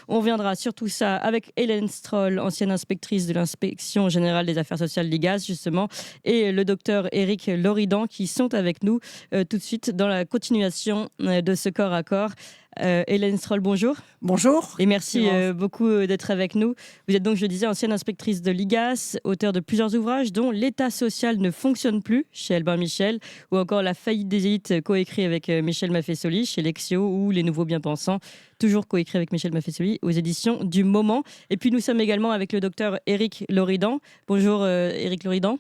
On reviendra sur tout ça avec Hélène Stroll, ancienne inspectrice de l'Inspection générale des affaires sociales l'IGAS, justement, et le docteur Éric Loridan qui sont avec nous tout de suite dans la continuation de ce corps à corps. Hélène Stroll, bonjour. Bonjour. Et merci beaucoup d'être avec nous. Vous êtes donc, je disais, ancienne inspectrice de l'IGAS, auteur de plusieurs ouvrages dont L'État social ne fonctionne plus chez Albin Michel, ou encore La faillite des élites, coécrit avec Michel Maffesoli chez Lexio, ou Les Nouveaux Bien-Pensants, toujours coécrit avec Michel Maffesoli aux éditions du Moment. Et puis nous sommes également avec le docteur Éric Loridan. Bonjour Éric Loridan.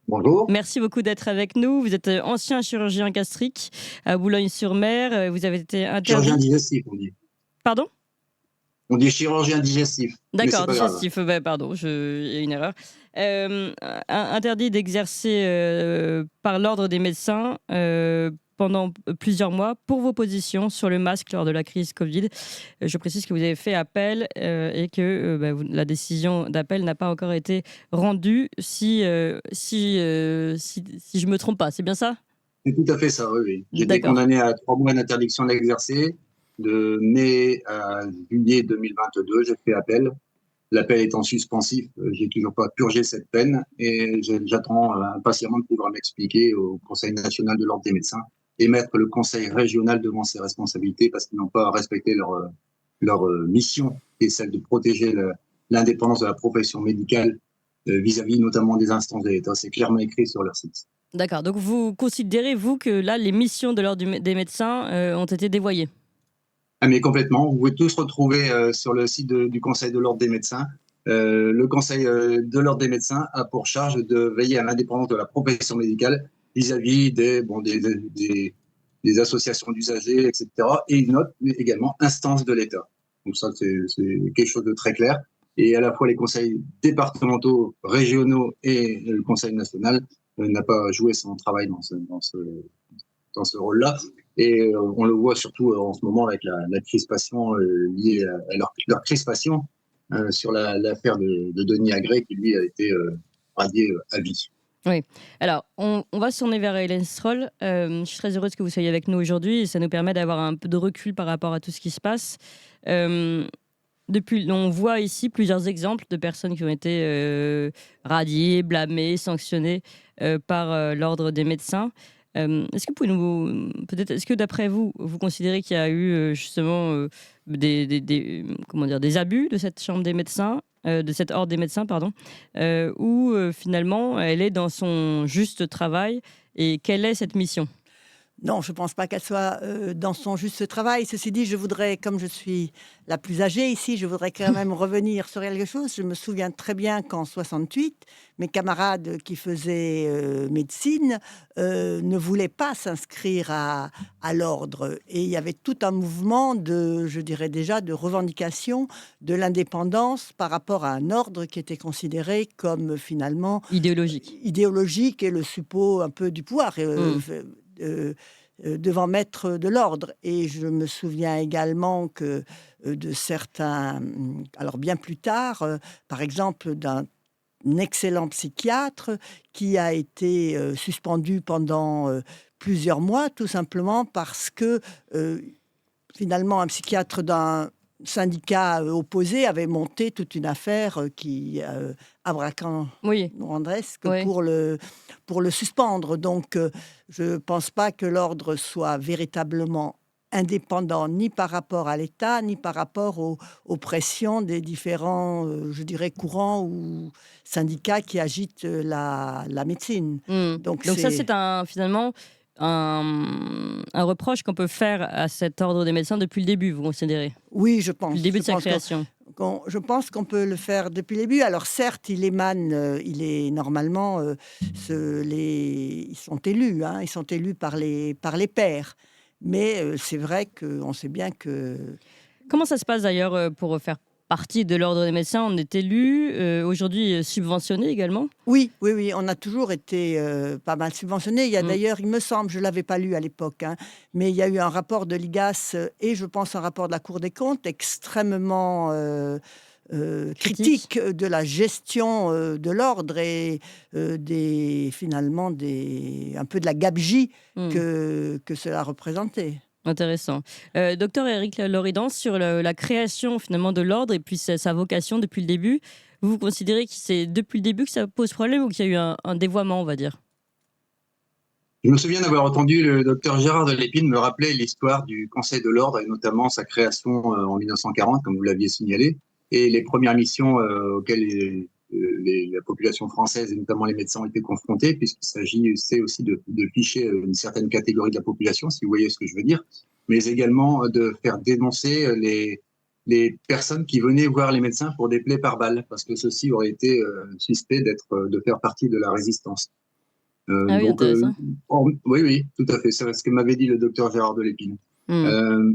Bonjour. Merci beaucoup d'être avec nous. Vous êtes ancien chirurgien gastrique à Boulogne-sur-Mer. Vous avez été interdit... Chirurgien digestif, on dit. Pardon ? On dit chirurgien digestif. D'accord, digestif. Pardon, il y a une erreur. Interdit d'exercer par l'ordre des médecins pendant plusieurs mois pour vos positions sur le masque lors de la crise Covid. Je précise que vous avez fait appel et que la décision d'appel n'a pas encore été rendue. Si je me trompe pas, c'est bien ça ? C'est tout à fait ça, oui. J'ai été condamné à 3 mois d'interdiction d'exercer de mai à juillet 2022. J'ai fait appel. L'appel étant suspensif, j'ai toujours pas purgé cette peine et j'attends impatiemment de pouvoir m'expliquer au Conseil national de l'ordre des médecins et mettre le Conseil régional devant ses responsabilités parce qu'ils n'ont pas respecté leur mission, qui est celle de protéger l'indépendance de la profession médicale vis-à-vis notamment des instances de l'État. C'est clairement écrit sur leur site. D'accord, donc vous considérez, vous, que là, les missions de l'ordre des médecins ont été dévoyées ? Ah mais complètement, vous pouvez tous retrouver sur le site du Conseil de l'ordre des médecins. Le Conseil de l'ordre des médecins a pour charge de veiller à l'indépendance de la profession médicale vis-à-vis des associations d'usagers, etc. Et une autre, mais également instance de l'État. Donc ça, c'est quelque chose de très clair. Et à la fois les conseils départementaux, régionaux et le Conseil national n'a pas joué son travail dans ce rôle-là. Et on le voit surtout en ce moment avec la crispation liée à leur crispation sur l'affaire de Denis Agré, qui lui a été radié à vie. Oui. Alors, on va se tourner vers Hélène Stroll. Je suis très heureuse que vous soyez avec nous aujourd'hui et ça nous permet d'avoir un peu de recul par rapport à tout ce qui se passe. On voit ici plusieurs exemples de personnes qui ont été radiées, blâmées, sanctionnées par l'ordre des médecins. Est-ce que est-ce que d'après vous, vous considérez qu'il y a eu justement des abus de cette chambre des médecins, de cet ordre des médecins, pardon, ou finalement elle est dans son juste travail et quelle est cette mission ? Non, je ne pense pas qu'elle soit dans son juste travail. Ceci dit, je voudrais, comme je suis la plus âgée ici, je voudrais quand même revenir sur quelque chose. Je me souviens très bien qu'en 68, mes camarades qui faisaient médecine ne voulaient pas s'inscrire à l'ordre. Et il y avait tout un mouvement je dirais déjà, de revendication de l'indépendance par rapport à un ordre qui était considéré comme finalement... idéologique et le suppôt un peu du pouvoir. Devant mettre de l'ordre. Et je me souviens également que de certains... Alors bien plus tard, par exemple, d'un excellent psychiatre qui a été suspendu pendant plusieurs mois, tout simplement parce que finalement un psychiatre d'un syndicat opposé avait monté toute une affaire qui abracadabresque pour le suspendre. Donc, je ne pense pas que l'ordre soit véritablement indépendant, ni par rapport à l'État, ni par rapport aux pressions des différents, je dirais, courants ou syndicats qui agitent la médecine. Donc ça, c'est finalement un reproche qu'on peut faire à cet ordre des médecins depuis le début, vous considérez ? Oui, je pense. Depuis le début de sa création. Je pense qu'on peut le faire depuis le début. Alors certes, il est normalement, ils sont élus, ils sont élus par les pairs. Mais c'est vrai qu'on sait bien que... Comment ça se passe d'ailleurs pour faire partie de l'ordre des médecins? On est élu, aujourd'hui subventionné également? Oui, on a toujours été pas mal subventionné. Il y a d'ailleurs, il me semble, je ne l'avais pas lu à l'époque, mais il y a eu un rapport de l'IGAS et je pense un rapport de la Cour des comptes extrêmement critique de la gestion de l'ordre et finalement un peu de la gabegie que cela représentait. Intéressant. Docteur Éric Loridans, sur la création finalement de l'ordre et puis sa vocation depuis le début, vous considérez que c'est depuis le début que ça pose problème ou qu'il y a eu un dévoiement, on va dire? Je me souviens d'avoir entendu le docteur Gérard de Lépine me rappeler l'histoire du Conseil de l'Ordre et notamment sa création en 1940, comme vous l'aviez signalé, et les premières missions auxquelles la population française et notamment les médecins ont été confrontés, puisqu'il s'agissait aussi de ficher une certaine catégorie de la population, si vous voyez ce que je veux dire, mais également de faire dénoncer les personnes qui venaient voir les médecins pour des plaies par balle, parce que ceux-ci auraient été suspects de faire partie de la résistance. Ah oui, intéressant. Oui, oui, tout à fait. C'est ce que m'avait dit le docteur Gérard de Lépine. Hmm.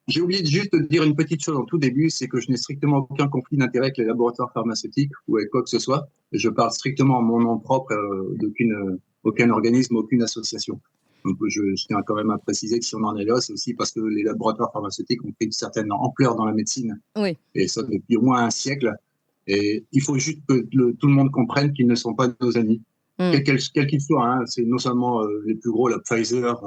J'ai oublié de juste dire une petite chose en tout début, c'est que je n'ai strictement aucun conflit d'intérêt avec les laboratoires pharmaceutiques ou avec quoi que ce soit. Je parle strictement en mon nom propre, aucun organisme, aucune association. Donc je tiens quand même à préciser que si on en est là, c'est aussi parce que les laboratoires pharmaceutiques ont pris une certaine ampleur dans la médecine, Oui. et ça depuis au moins un siècle. Et il faut juste que tout le monde comprenne qu'ils ne sont pas nos amis. Quel qu'il soit, hein, c'est non seulement les plus gros, la Pfizer,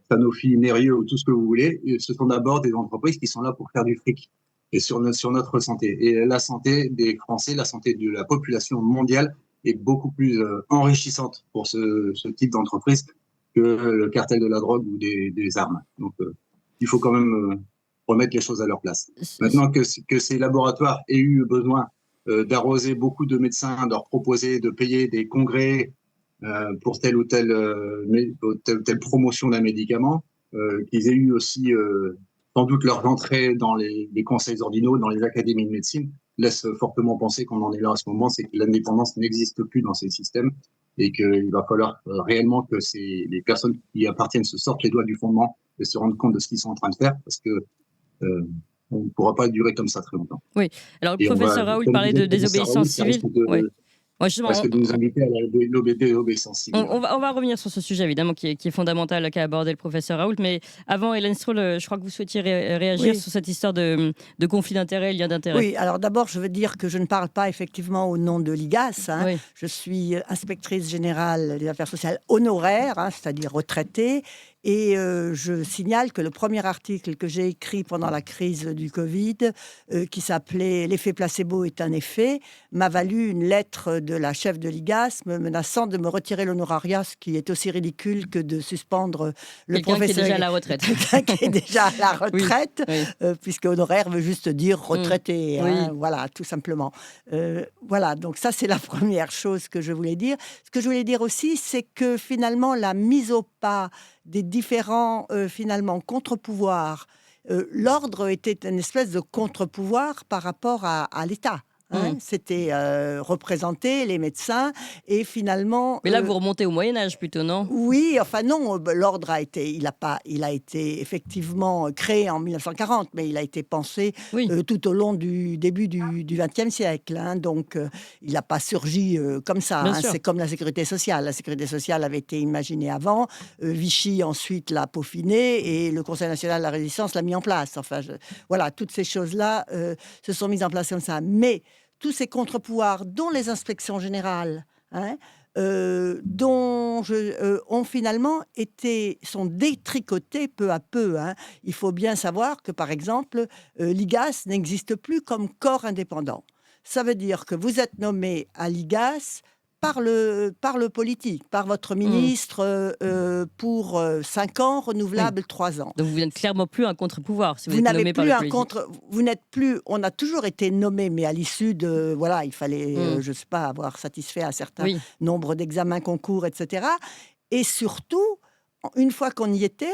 Sanofi, Mérieux ou tout ce que vous voulez, et ce sont d'abord des entreprises qui sont là pour faire du fric et sur notre santé. Et la santé des Français, la santé de la population mondiale est beaucoup plus enrichissante pour ce type d'entreprise que le cartel de la drogue ou des armes. Donc, il faut quand même remettre les choses à leur place. Maintenant que ces laboratoires aient eu besoin d'arroser beaucoup de médecins, de leur proposer de payer des congrès pour telle ou telle promotion d'un médicament, qu'ils aient eu aussi sans doute leur entrée dans les conseils ordinaux, dans les académies de médecine, laisse fortement penser qu'on en est là à ce moment, c'est que l'indépendance n'existe plus dans ces systèmes et qu'il va falloir réellement que les personnes qui appartiennent se sortent les doigts du fondement et se rendent compte de ce qu'ils sont en train de faire, parce que on ne pourra pas durer comme ça très longtemps. Oui, alors le professeur Raoult parlait de désobéissance civile. Oui. Ouais, Parce que de nous inviter à l'obéissance civile. On va revenir sur ce sujet, évidemment, qui est fondamental, qu'a abordé le professeur Raoult. Mais avant, Hélène Stroll, je crois que vous souhaitiez réagir sur cette histoire de conflit d'intérêts, lien d'intérêts. Oui, alors d'abord, je veux dire que je ne parle pas effectivement au nom de l'IGAS. Hein. Oui. Je suis inspectrice générale des affaires sociales honoraires, hein, c'est-à-dire retraitée. Et je signale que le premier article que j'ai écrit pendant la crise du Covid, qui s'appelait « L'effet placebo est un effet », m'a valu une lettre de la chef de l'IGAS me menaçant de me retirer l'honorariat, ce qui est aussi ridicule que de suspendre le professeur. Qui est déjà à la retraite. Quelqu'un qui est déjà à la retraite, oui. Puisque honoraire veut juste dire retraité. Hein, oui. Voilà, tout simplement. Voilà, donc ça, c'est la première chose que je voulais dire. Ce que je voulais dire aussi, c'est que finalement, la mise au pas des différents, finalement, contre-pouvoirs. L'ordre était une espèce de contre-pouvoir par rapport à l'État. Hein, C'était représenter les médecins et finalement... Mais là, vous remontez au Moyen-Âge plutôt, non? Oui, enfin non, l'ordre il a été effectivement créé en 1940, mais il a été pensé tout au long du début du XXe siècle. Hein, donc, il n'a pas surgi comme ça. Hein, c'est comme la sécurité sociale. La sécurité sociale avait été imaginée avant. Vichy ensuite l'a peaufiné et le Conseil national de la résistance l'a mis en place. Enfin, voilà, toutes ces choses-là se sont mises en place comme ça. Mais tous ces contre-pouvoirs, dont les inspections générales, hein, ont finalement sont détricotés peu à peu. Hein. Il faut bien savoir que, par exemple, l'IGAS n'existe plus comme corps indépendant. Ça veut dire que vous êtes nommé à l'IGAS par le politique, par votre ministre pour 5 ans, renouvelable 3 ans. Donc vous n'êtes clairement plus un contre-pouvoir si vous êtes nommé par le politique. Vous n'êtes plus... On a toujours été nommé, mais à l'issue de... Voilà, il fallait, je ne sais pas, avoir satisfait un certain nombre d'examens, concours, etc. Et surtout, une fois qu'on y était,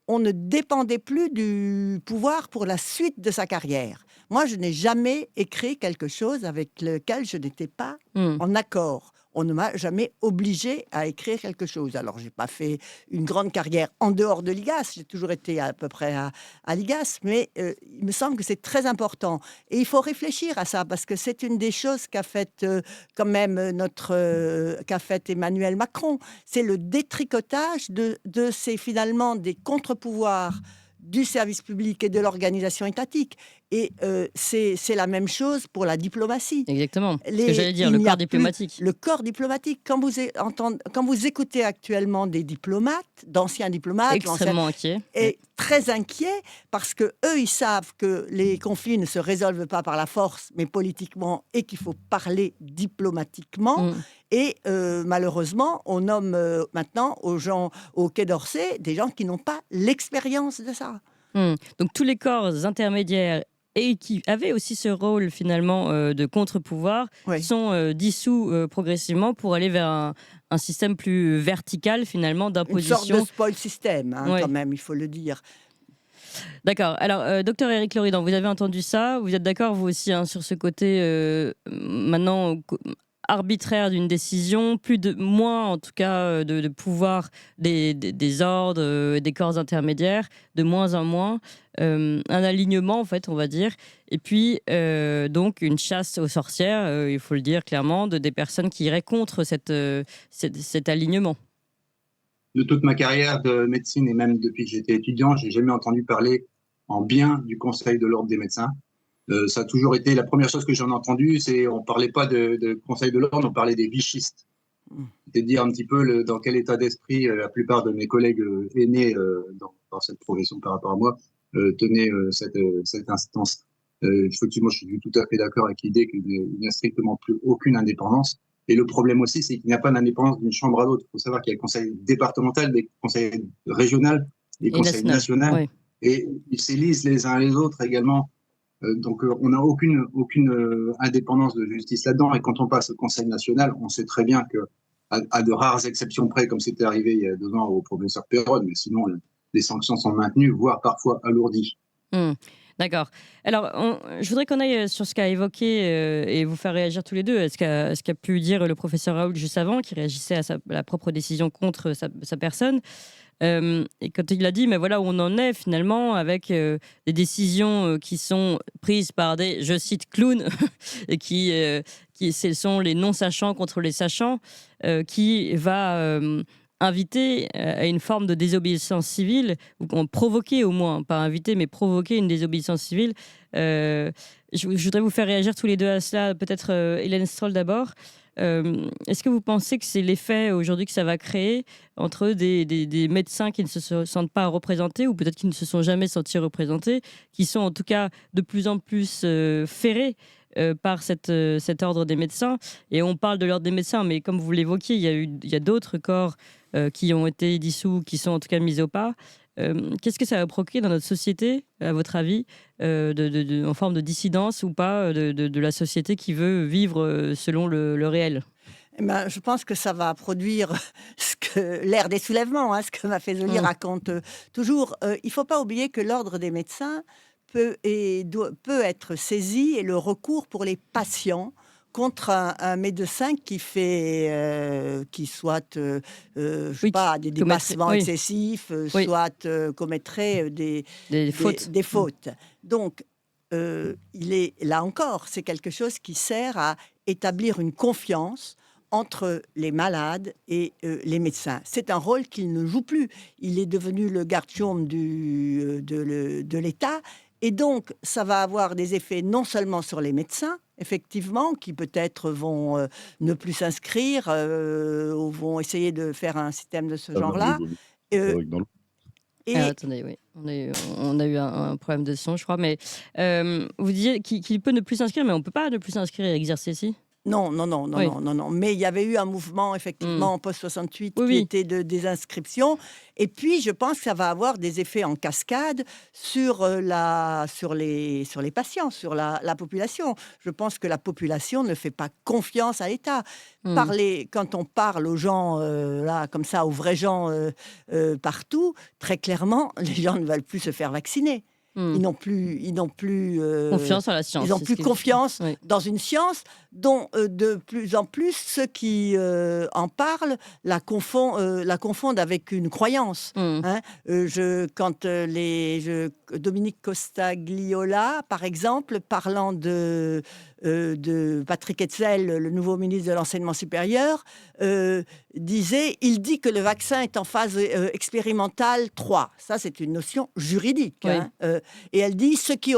on ne dépendait plus du pouvoir pour la suite de sa carrière. Moi, je n'ai jamais écrit quelque chose avec lequel je n'étais pas en accord. On ne m'a jamais obligé à écrire quelque chose. Alors, je n'ai pas fait une grande carrière en dehors de l'IGAS. J'ai toujours été à peu près à l'IGAS, mais il me semble que c'est très important. Et il faut réfléchir à ça, parce que c'est une des choses qu'a fait quand même qu'a fait Emmanuel Macron. C'est le détricotage de ces, finalement, des contre-pouvoirs du service public et de l'organisation étatique. Et c'est la même chose pour la diplomatie. Exactement. Ce que j'allais dire, le corps diplomatique. Le corps diplomatique. Quand vous écoutez actuellement des diplomates, d'anciens diplomates, extrêmement inquiets, et très inquiets, parce que eux, ils savent que les conflits ne se résolvent pas par la force, mais politiquement, et qu'il faut parler diplomatiquement. Et malheureusement, on nomme maintenant aux gens au Quai d'Orsay des gens qui n'ont pas l'expérience de ça. Donc tous les corps intermédiaires et qui avaient aussi ce rôle finalement de contre-pouvoir sont dissous progressivement pour aller vers un système plus vertical finalement d'imposition. Une sorte de spoil system, quand même, il faut le dire. D'accord. Alors, docteur Éric Loridan, vous avez entendu ça. Vous êtes d'accord, vous aussi, sur ce côté maintenant arbitraire d'une décision, moins en tout cas de pouvoir des ordres, des corps intermédiaires, de moins en moins, un alignement en fait, on va dire, et puis donc une chasse aux sorcières, il faut le dire clairement, des personnes qui iraient contre cet alignement. De toute ma carrière de médecine et même depuis que j'étais étudiant, j'ai jamais entendu parler en bien du Conseil de l'ordre des médecins. Ça a toujours été la première chose que j'en ai entendu, c'est on parlait pas de Conseil de l'ordre, on parlait des vichistes. C'est-à-dire un petit peu dans quel état d'esprit la plupart de mes collègues aînés dans cette profession par rapport à moi tenaient cette instance. Effectivement, je suis tout à fait d'accord avec l'idée qu'il n'y a strictement plus aucune indépendance. Et le problème aussi, c'est qu'il n'y a pas d'indépendance d'une chambre à l'autre. Il faut savoir qu'il y a le conseil départemental, des conseils régionaux, des conseils nationaux, et ils s'élisent les uns les autres également. Donc, on n'a aucune indépendance de justice là-dedans. Et quand on passe au Conseil national, on sait très bien que, à de rares exceptions près, comme c'était arrivé il y a 2 ans au professeur Perron, mais sinon, les sanctions sont maintenues, voire parfois alourdies. D'accord. Alors, je voudrais qu'on aille sur ce qu'a évoqué et vous faire réagir tous les deux. Ce qu'a pu dire le professeur Raoult juste avant, qui réagissait à la propre décision contre sa personne. Et quand il a dit, mais voilà où on en est finalement avec des décisions qui sont prises par des, je cite, clowns, et qui ce sont les non-sachants contre les sachants, qui va inviter à une forme de désobéissance civile, ou provoquer au moins, pas inviter, mais provoquer une désobéissance civile. Je voudrais vous faire réagir tous les deux à cela. Peut-être Hélène Stroll d'abord. Est-ce que vous pensez que c'est l'effet aujourd'hui que ça va créer entre des médecins qui ne se sentent pas représentés, ou peut-être qui ne se sont jamais sentis représentés, qui sont en tout cas de plus en plus ferrés par cet ordre des médecins? Et on parle de l'ordre des médecins, mais comme vous l'évoquiez, il y a d'autres corps qui ont été dissous, qui sont en tout cas mis au pas. Qu'est-ce que ça va provoquer dans notre société, à votre avis, en forme de dissidence ou pas de la société qui veut vivre selon le réel? Je pense que ça va produire l'ère des soulèvements, ce que Maffezoli raconte toujours. Il ne faut pas oublier que l'ordre des médecins peut être saisi, et le recours pour les patients contre un médecin qui soit des dépassements excessifs, soit commettrait des fautes. Donc, là encore, c'est quelque chose qui sert à établir une confiance entre les malades et les médecins. C'est un rôle qu'il ne joue plus. Il est devenu le gardium de l'État. Et donc, ça va avoir des effets non seulement sur les médecins, effectivement, qui peut-être vont ne plus s'inscrire ou vont essayer de faire un système de ce genre-là. Attendez, oui. On a eu un problème de son, je crois. Mais vous disiez qu'il peut ne plus s'inscrire, mais on ne peut pas ne plus s'inscrire et exercer ici. Non. Mais il y avait eu un mouvement, effectivement, en post-68 qui était de désinscription. Et puis, je pense que ça va avoir des effets en cascade sur les patients, sur la population. Je pense que la population ne fait pas confiance à l'État. Quand on parle aux gens, là, comme ça, aux vrais gens partout, très clairement, les gens ne veulent plus se faire vacciner. Ils n'ont plus confiance en la science. Ils n'ont plus confiance dans une science dont de plus en plus ceux qui en parlent la confondent avec une croyance. Dominique Costagliola, par exemple, parlant de Patrick Hetzel, le nouveau ministre de l'Enseignement supérieur, disait « il dit que le vaccin est en phase expérimentale 3 ». Ça, c'est une notion juridique. Oui. Et elle dit ce qui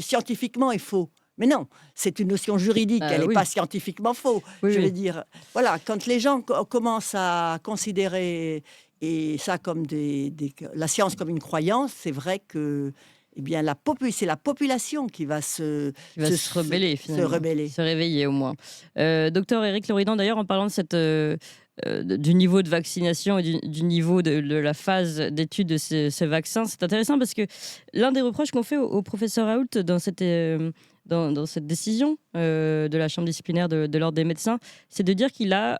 scientifiquement est faux. Mais non, c'est une notion juridique, elle n'est Oui. pas scientifiquement faux. Oui, Je oui. veux dire, voilà, quand les gens commencent à considérer et ça comme la science comme une croyance, c'est vrai que eh bien, c'est la population qui va Qui va se rebeller se finalement, rebeller. se réveiller au moins. Docteur Éric Loridan, d'ailleurs, en parlant de du niveau de vaccination et du niveau de la phase d'étude de ce vaccin, c'est intéressant parce que l'un des reproches qu'on fait au professeur Raoult dans cette décision de la chambre disciplinaire de l'ordre des médecins, c'est de dire qu'il a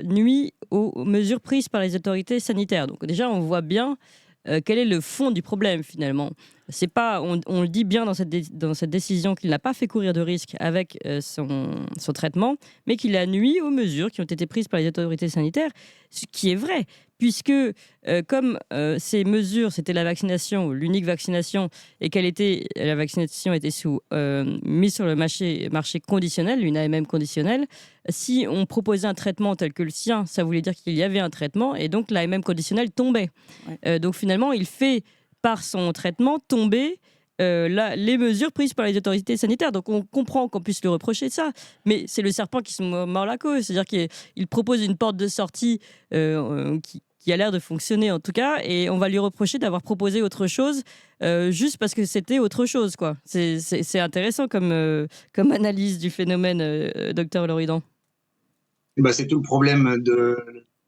nui aux mesures prises par les autorités sanitaires. Donc déjà, on voit bien quel est le fond du problème finalement. C'est pas, on le dit bien dans cette décision qu'il n'a pas fait courir de risque avec son traitement, mais qu'il a nui aux mesures qui ont été prises par les autorités sanitaires, ce qui est vrai, puisque comme ces mesures, c'était la vaccination, l'unique vaccination, et la vaccination était mise sur le marché conditionnel, une AMM conditionnelle, si on proposait un traitement tel que le sien, ça voulait dire qu'il y avait un traitement, et donc l'AMM conditionnelle tombait. Ouais. Donc finalement, il fait par son traitement tomber les mesures prises par les autorités sanitaires. Donc on comprend qu'on puisse le reprocher ça, mais c'est le serpent qui se mord la queue. C'est-à-dire qu'il propose une porte de sortie qui a l'air de fonctionner en tout cas, et on va lui reprocher d'avoir proposé autre chose juste parce que c'était autre chose, quoi. C'est intéressant comme analyse du phénomène, docteur Loridan. C'est tout le problème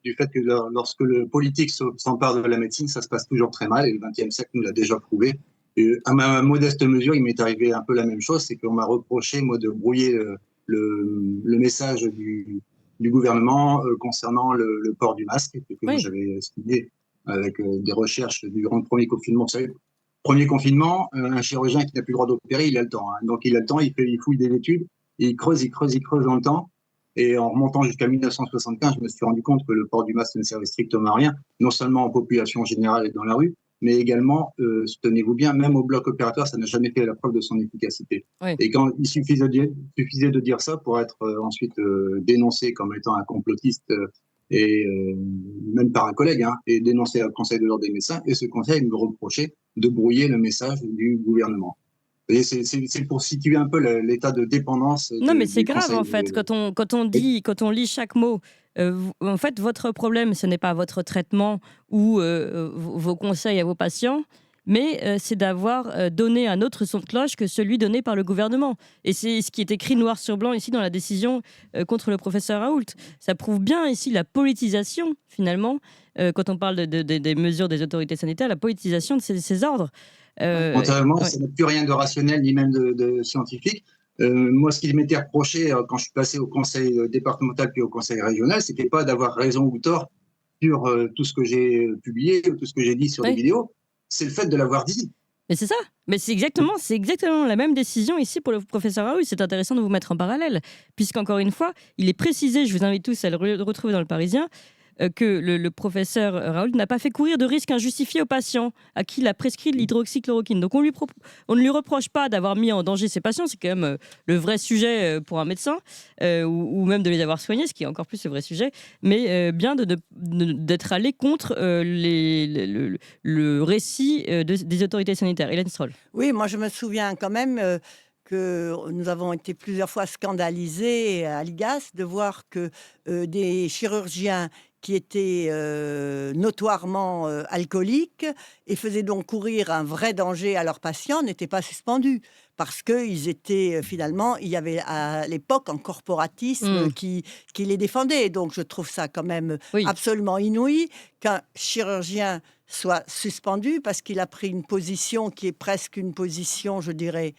du fait que lorsque le politique s'empare de la médecine, ça se passe toujours très mal, et le XXe siècle nous l'a déjà prouvé. Et à ma modeste mesure, il m'est arrivé un peu la même chose, c'est qu'on m'a reproché, moi, de brouiller le message du gouvernement concernant le port du masque, que moi j'avais studié avec des recherches durant le premier confinement. Vous savez, premier confinement, un chirurgien qui n'a plus le droit d'opérer, il a le temps. Donc il a le temps, il fouille des études, et il creuse dans le temps. Et en remontant jusqu'à 1975, je me suis rendu compte que le port du masque ne servait strictement à rien, non seulement en population générale et dans la rue, mais également, tenez-vous bien, même au bloc opératoire, ça n'a jamais fait la preuve de son efficacité. Oui. Et quand il suffisait de dire ça pour être ensuite dénoncé comme étant un complotiste et même par un collègue, et dénoncé au Conseil de l'ordre des médecins, et ce conseil me reprochait de brouiller le message du gouvernement. C'est pour situer un peu l'état de dépendance. Non, mais c'est grave en fait, quand on lit chaque mot. En fait, votre problème, ce n'est pas votre traitement ou vos conseils à vos patients, mais c'est d'avoir donné un autre son de cloche que celui donné par le gouvernement. Et c'est ce qui est écrit noir sur blanc ici dans la décision contre le professeur Raoult. Ça prouve bien ici la politisation, finalement, quand on parle des mesures des autorités sanitaires, la politisation de ces ordres. Fondamentalement, ça n'a plus rien de rationnel ni même de scientifique. Moi, ce qui m'était reproché quand je suis passé au conseil départemental puis au conseil régional, c'était pas d'avoir raison ou tort sur tout ce que j'ai publié ou tout ce que j'ai dit sur les vidéos, c'est le fait de l'avoir dit. Mais c'est ça. Mais c'est exactement la même décision ici pour le professeur Raoult. C'est intéressant de vous mettre en parallèle, puisqu'encore une fois, il est précisé, je vous invite tous à le retrouver dans le Parisien, que le professeur Raoult n'a pas fait courir de risque injustifié aux patients à qui il a prescrit de l'hydroxychloroquine. Donc on ne lui reproche pas d'avoir mis en danger ses patients, c'est quand même le vrai sujet pour un médecin, ou même de les avoir soignés, ce qui est encore plus le vrai sujet, mais bien d'être allé contre le récit des autorités sanitaires. Hélène Stroll. Oui, moi je me souviens quand même que nous avons été plusieurs fois scandalisés à l'IGAS de voir que des chirurgiens qui étaient notoirement alcooliques et faisaient donc courir un vrai danger à leurs patients n'étaient pas suspendus parce qu'ils étaient finalement, il y avait à l'époque un corporatisme qui les défendait. Donc je trouve ça quand même absolument inouï qu'un chirurgien soit suspendu parce qu'il a pris une position qui est presque une position, je dirais,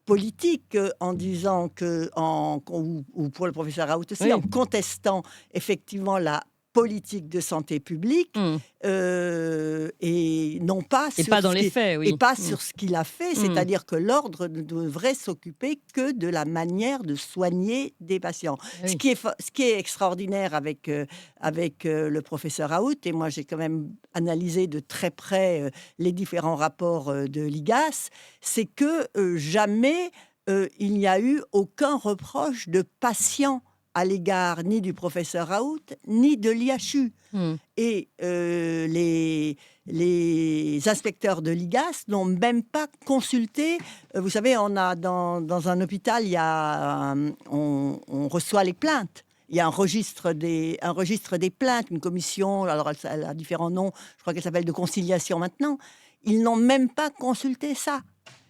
politique, en disant que, ou pour le professeur Raoult aussi, en contestant effectivement la politique de santé publique et non pas et sur pas dans les faits, et pas sur ce qu'il a fait, c'est-à-dire que l'ordre ne devrait s'occuper que de la manière de soigner des patients. Ce qui est extraordinaire avec le professeur Raoult, et moi j'ai quand même analysé de très près les différents rapports de l'IGAS, c'est que jamais il n'y a eu aucun reproche de patient à l'égard ni du professeur Raoult, ni de l'IHU. Et les inspecteurs de l'IGAS n'ont même pas consulté. Vous savez, on a dans un hôpital, on reçoit les plaintes. Il y a un registre des plaintes, une commission, alors elle a différents noms, je crois qu'elle s'appelle de conciliation maintenant. Ils n'ont même pas consulté ça.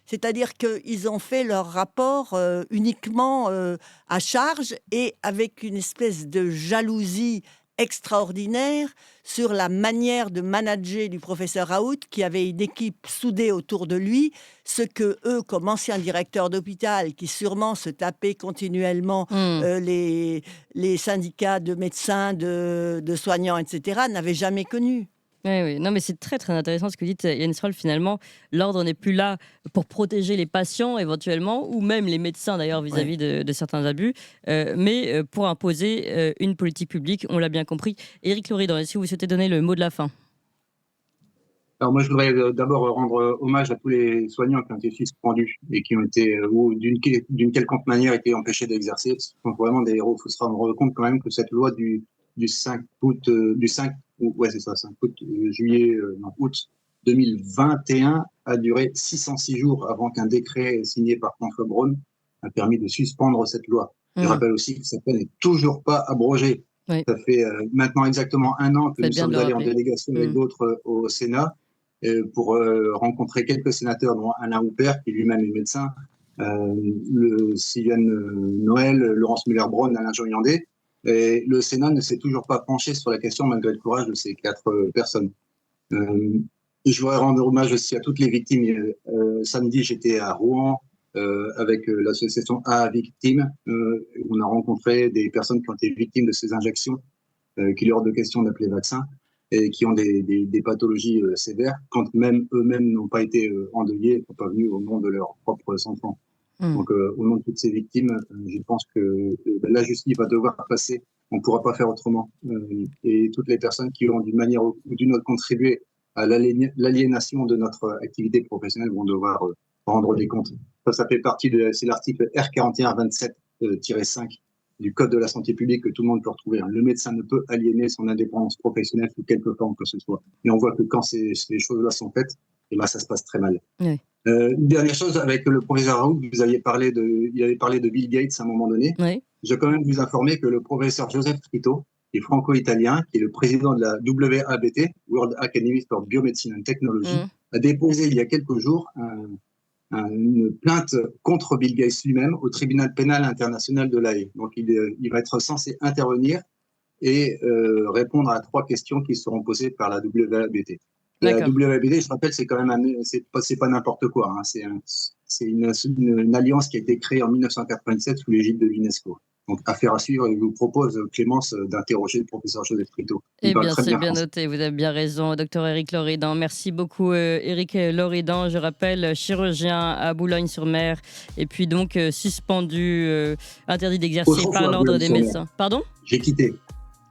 C'est-à-dire qu'ils ont fait leur rapport uniquement à charge et avec une espèce de jalousie extraordinaire sur la manière de manager du professeur Raoult, qui avait une équipe soudée autour de lui, ce que eux, comme anciens directeurs d'hôpital, qui sûrement se tapaient continuellement les syndicats de médecins, de soignants, etc., n'avaient jamais connu. Oui. Non, mais c'est très, très intéressant ce que vous dites, Yann Stroll. Finalement, l'ordre n'est plus là pour protéger les patients, éventuellement, ou même les médecins, d'ailleurs, vis-à-vis de certains abus, mais pour imposer une politique publique, on l'a bien compris. Éric Loridan, est-ce que vous souhaitez donner le mot de la fin ? Alors moi, je voudrais d'abord rendre hommage à tous les soignants qui ont été suspendus et qui ont été, ou d'une quelconque manière, été empêchés d'exercer. Ce sont vraiment des héros. Il faut se rendre compte quand même que cette loi du 5 août, août 2021 a duré 606 jours avant qu'un décret signé par François Braun a permis de suspendre cette loi. Je rappelle aussi que cette loi n'est toujours pas abrogée. Oui. Ça fait maintenant exactement un an que nous sommes allés en délégation avec d'autres au Sénat pour rencontrer quelques sénateurs, dont Alain Houpert, qui lui-même est médecin, Sylviane Noël, Laurence Muller-Braun, Alain Joyandet. Et le Sénat ne s'est toujours pas penché sur la question, malgré le courage de ces 4 personnes. Je voudrais rendre hommage aussi à toutes les victimes. Samedi, j'étais à Rouen avec l'association A Victimes. On a rencontré des personnes qui ont été victimes de ces injections, qu'il est hors de question d'appeler vaccin, et qui ont des pathologies sévères, quand même eux-mêmes n'ont pas été endeuillés, ne sont pas venus au nom de leurs propres enfants. Donc, au nom de toutes ces victimes, je pense que la justice va devoir passer. On ne pourra pas faire autrement. Et toutes les personnes qui ont d'une manière ou d'une autre contribué à l'aliénation de notre activité professionnelle vont devoir rendre des comptes. Ça fait partie c'est l'article R4127-5 du Code de la santé publique que tout le monde peut retrouver. Le médecin ne peut aliéner son indépendance professionnelle sous quelque forme que ce soit. Et on voit que quand ces choses-là sont faites, ça se passe très mal. Oui. Une dernière chose, avec le professeur Raoult, il avait parlé de Bill Gates à un moment donné. Oui. Je vais quand même vous informer que le professeur Joseph Trito, qui est franco-italien, qui est le président de la WABT, World Academy for Biomedicine and Technology, a déposé il y a quelques jours une plainte contre Bill Gates lui-même au tribunal pénal international de l'Haye. Donc il va être censé intervenir et répondre à 3 questions qui seront posées par la WABT. La WABT, je rappelle, c'est quand même c'est pas n'importe quoi. Hein. C'est une alliance qui a été créée en 1997 sous l'égide de l'UNESCO. Donc, affaire à suivre, et je vous propose, Clémence, d'interroger le professeur Joseph Trito. Eh bien, c'est bien noté, vous avez bien raison, docteur Éric Loridan. Merci beaucoup, Éric Loridan. Je rappelle, chirurgien à Boulogne-sur-Mer, et puis donc suspendu, interdit d'exercer par l'ordre des médecins. Pardon ? J'ai quitté.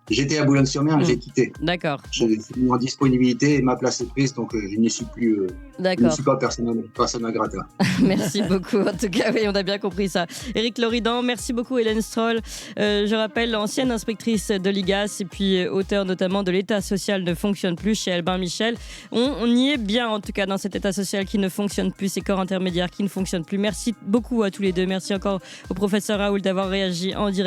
J'étais à Boulogne-sur-Mer, j'ai quitté. D'accord. J'ai mis en disponibilité et ma place est prise, donc je n'y suis plus. Je ne suis pas persona grata. Merci beaucoup. En tout cas, oui, on a bien compris ça. Éric Loridan, merci beaucoup, Hélène Stroll. Je rappelle, ancienne inspectrice de l'IGAS et puis auteur notamment de l'État social ne fonctionne plus chez Albin Michel. On y est bien, en tout cas, dans cet État social qui ne fonctionne plus, ces corps intermédiaires qui ne fonctionnent plus. Merci beaucoup à tous les deux. Merci encore au professeur Raoult d'avoir réagi en direct.